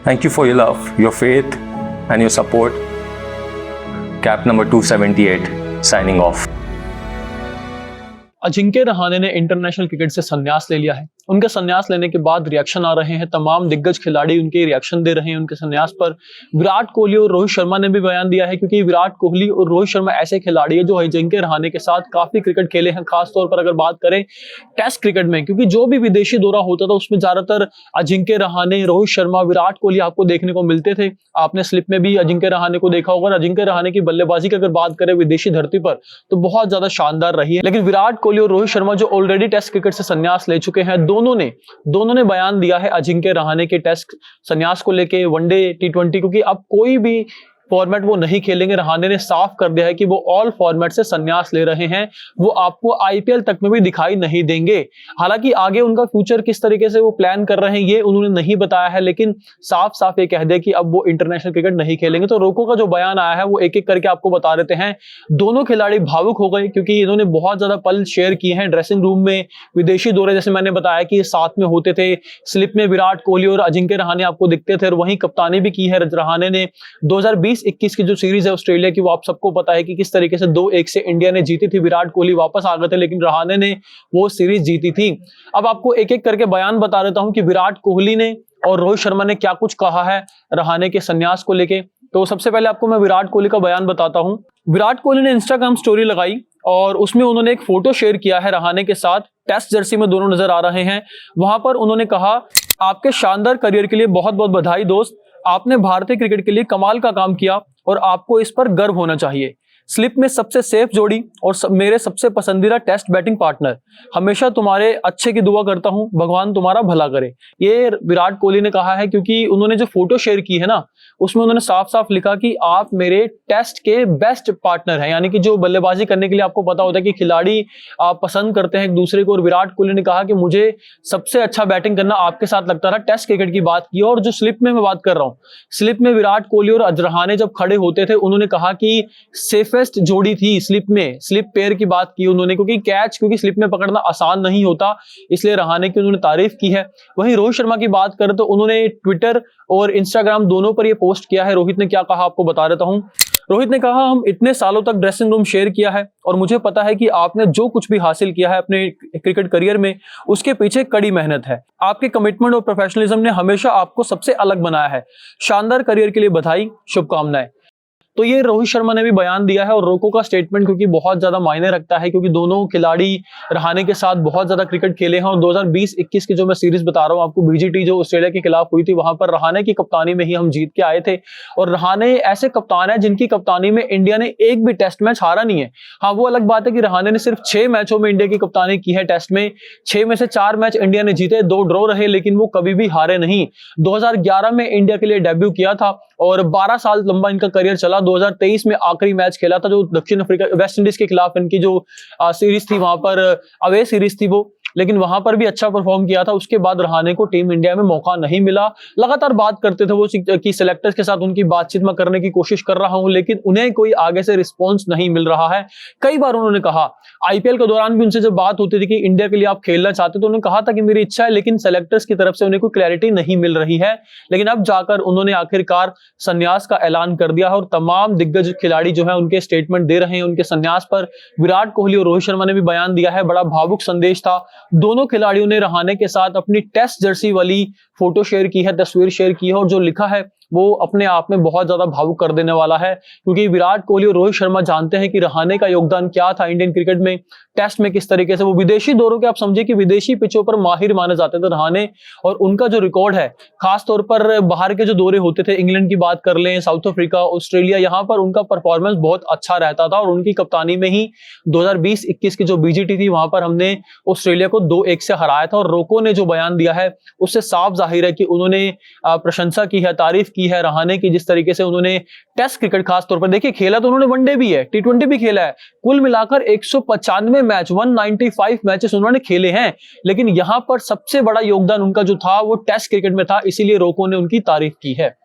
Thank you for your love, your faith, and your support. Cap number 278, signing off. Ajinkya Rahane ने international cricket से संन्यास ले लिया है। उनके संन्यास लेने के बाद रिएक्शन आ रहे हैं, तमाम दिग्गज खिलाड़ी उनके रिएक्शन दे रहे हैं उनके संन्यास पर। विराट कोहली और रोहित शर्मा ने भी बयान दिया है, क्योंकि विराट कोहली और रोहित शर्मा ऐसे खिलाड़ी है जो अजिंक्य रहाणे के साथ काफी क्रिकेट खेले हैं। खासतौर पर अगर बात करें टेस्ट क्रिकेट में, क्योंकि जो भी विदेशी दौरा होता था उसमें ज्यादातर अजिंक्य रहाणे, रोहित शर्मा, विराट कोहली आपको देखने को मिलते थे। आपने स्लिप में भी अजिंक्य रहाणे को देखा होगा। अजिंक्य रहाणे की बल्लेबाजी की अगर बात करें विदेशी धरती पर तो बहुत ज्यादा शानदार रही है। लेकिन विराट कोहली और रोहित शर्मा जो ऑलरेडी टेस्ट क्रिकेट से संन्यास ले चुके हैं, दोनों ने बयान दिया है अजिंक्य रहाणे के टेस्ट संन्यास को लेके, वनडे, टी20, क्योंकि अब कोई भी फॉर्मेट वो नहीं खेलेंगे। रहाणे ने साफ कर दिया है कि वो ऑल फॉर्मेट से संन्यास ले रहे हैं। वो आपको आईपीएल तक में भी दिखाई नहीं देंगे। हालांकि आगे उनका फ्यूचर किस तरीके से वो प्लान कर रहे हैं ये उन्होंने नहीं बताया है, लेकिन साफ साफ ये कह दिया कि अब वो इंटरनेशनल क्रिकेट नहीं खेलेंगे। तो रोको का जो बयान आया है वो एक एक करके आपको बता देते हैं। दोनों खिलाड़ी भावुक हो गए, क्योंकि इन्होंने बहुत ज्यादा पल शेयर किए हैं ड्रेसिंग रूम में। विदेशी दौरे जैसे मैंने बताया कि साथ में होते थे, स्लिप में विराट कोहली और अजिंक्य रहाणे आपको दिखते थे, और वहीं कप्तानी भी की है रहाणे ने। 2020-21 की जो सीरीज है ऑस्ट्रेलिया की, वो आप सबको पता है कि किस तरीके से 2-1 से इंडिया ने जीती थी। विराट कोहली वापस आ गए थे, लेकिन रहाणे ने वो सीरीज जीती थी। अब आपको एक एक करके बयान बता देता हूं कि विराट कोहली ने और रोहित शर्मा ने क्या कुछ कहा है रहाणे के संन्यास को लेके। तो सबसे पहले आपको मैं विराट कोहली का बयान बताता हूं। विराट कोहली ने इंस्टाग्राम स्टोरी लगाई और उसमें उन्होंने एक फोटो शेयर किया है रहाणे के साथ। टेस्ट जर्सी में दोनों नजर आ रहे हैं। वहां पर उन्होंने कहा, आपके शानदार करियर के लिए बहुत बहुत बधाई दोस्त। आपने भारतीय क्रिकेट के लिए कमाल का काम किया और आपको इस पर गर्व होना चाहिए। स्लिप में सबसे सेफ जोड़ी और मेरे सबसे पसंदीदा टेस्ट बैटिंग पार्टनर। हमेशा तुम्हारे अच्छे की दुआ करता हूं, भगवान तुम्हारा भला करे। ये विराट कोहली ने कहा है, क्योंकि उन्होंने जो फोटो शेयर की है ना, उसमें उन्होंने साफ साफ लिखा कि आप मेरे टेस्ट के बेस्ट पार्टनर हैं। यानी कि जो बल्लेबाजी करने के लिए आपको पता होता है कि खिलाड़ी आप पसंद करते हैं एक दूसरे को, और विराट कोहली ने कहा कि मुझे सबसे अच्छा बैटिंग करना आपके साथ लगता था। टेस्ट क्रिकेट की बात की। और जो स्लिप में मैं बात कर रहा हूं, स्लिप में विराट कोहली और रहाणे जब खड़े होते थे, उन्होंने कहा कि सेफेस्ट जोड़ी थी स्लिप में। स्लिप पेयर की बात की उन्होंने, क्योंकि स्लिप में पकड़ना आसान नहीं होता, इसलिए रहाणे की उन्होंने तारीफ की है। वहीं रोहित शर्मा की बात करें तो उन्होंने ट्विटर और इंस्टाग्राम दोनों पर यह पोस्ट किया है। रोहित ने क्या कहा आपको बता देता हूं। रोहित ने कहा, हम इतने सालों तक ड्रेसिंग रूम शेयर किया है और मुझे पता है कि आपने जो कुछ भी हासिल किया है अपने क्रिकेट करियर में, उसके पीछे कड़ी मेहनत है। आपके कमिटमेंट और प्रोफेशनलिज्म ने हमेशा आपको सबसे अलग बनाया है। शानदार करियर के लिए बधाई, शुभकामनाएं। तो ये रोहित शर्मा ने भी बयान दिया है। और रोको का स्टेटमेंट क्योंकि बहुत ज्यादा मायने रखता है, क्योंकि दोनों खिलाड़ी रहाणे के साथ बहुत ज्यादा क्रिकेट खेले हैं। और 2020-21 की जो मैं सीरीज बता रहा हूं आपको, बीजीटी जो ऑस्ट्रेलिया के खिलाफ हुई थी, वहां पर रहाणे की कप्तानी में ही हम जीत के आए थे। और रहाणे ऐसे कप्तान है जिनकी कप्तानी में इंडिया ने एक भी टेस्ट मैच हारा नहीं है। हाँ, वो अलग बात है कि रहाणे ने सिर्फ 6 मैचों में इंडिया की कप्तानी की है टेस्ट में। 6 में से 4 मैच इंडिया ने जीते, 2 ड्रॉ रहे, लेकिन वो कभी भी हारे नहीं। 2011 में इंडिया के लिए डेब्यू किया था और 12 साल लंबा इनका करियर चला। 2023 में आखिरी मैच खेला था, जो दक्षिण अफ्रीका, वेस्ट इंडीज के खिलाफ इनकी जो सीरीज थी, वहां पर अवे सीरीज थी वो, लेकिन वहां पर भी अच्छा परफॉर्म किया था। उसके बाद रहाणे को टीम इंडिया में मौका नहीं मिला। लगातार बात करते थे वो कि सिलेक्टर्स के साथ उनकी बातचीत में करने की कोशिश कर रहा हूं, लेकिन उन्हें कोई आगे से रिस्पॉन्स नहीं मिल रहा है। कई बार उन्होंने कहा, आईपीएल के दौरान भी उनसे जब बात होती थी कि इंडिया के लिए आप खेलना चाहते, तो उन्होंने कहा था कि मेरी इच्छा है, लेकिन सेलेक्टर्स की तरफ से उन्हें कोई क्लैरिटी नहीं मिल रही है। लेकिन अब जाकर उन्होंने आखिरकार संन्यास का ऐलान कर दिया है और तमाम दिग्गज खिलाड़ी जो है उनके स्टेटमेंट दे रहे हैं उनके संन्यास पर। विराट कोहली और रोहित शर्मा ने भी बयान दिया है। बड़ा भावुक संदेश था। दोनों खिलाड़ियों ने रहाणे के साथ अपनी टेस्ट जर्सी वाली फोटो शेयर की है, तस्वीर शेयर की है, और जो लिखा है वो अपने आप में बहुत ज्यादा भावुक कर देने वाला है, क्योंकि विराट कोहली और रोहित शर्मा जानते हैं कि रहाणे का योगदान क्या था इंडियन क्रिकेट में, टेस्ट में किस तरीके से वो विदेशी दौरों के, आप समझिए कि विदेशी पिचों पर माहिर माने जाते थे रहाणे। और उनका जो रिकॉर्ड है, खास तौर पर बाहर के जो दौरे होते थे, इंग्लैंड की बात कर लें, साउथ अफ्रीका, ऑस्ट्रेलिया, यहाँ पर उनका परफॉर्मेंस बहुत अच्छा रहता था। और उनकी कप्तानी में ही 2020-21 की जो बीजीटी थी, वहां पर हमने ऑस्ट्रेलिया को 2-1 से हराया था। और रोको ने जो बयान दिया है उससे साफ जाहिर है कि उन्होंने प्रशंसा की है, तारीफ की है रहाणे की, जिस तरीके से उन्होंने टेस्ट क्रिकेट खास तौर पर, देखिए खेला तो उन्होंने वनडे भी है, टी20 भी खेला है, कुल मिलाकर 195 मैच, 195 मैचेस उन्होंने खेले हैं। लेकिन यहां पर सबसे बड़ा योगदान उनका जो था वो टेस्ट क्रिकेट में था, इसीलिए रोको ने उनकी तारीफ की है।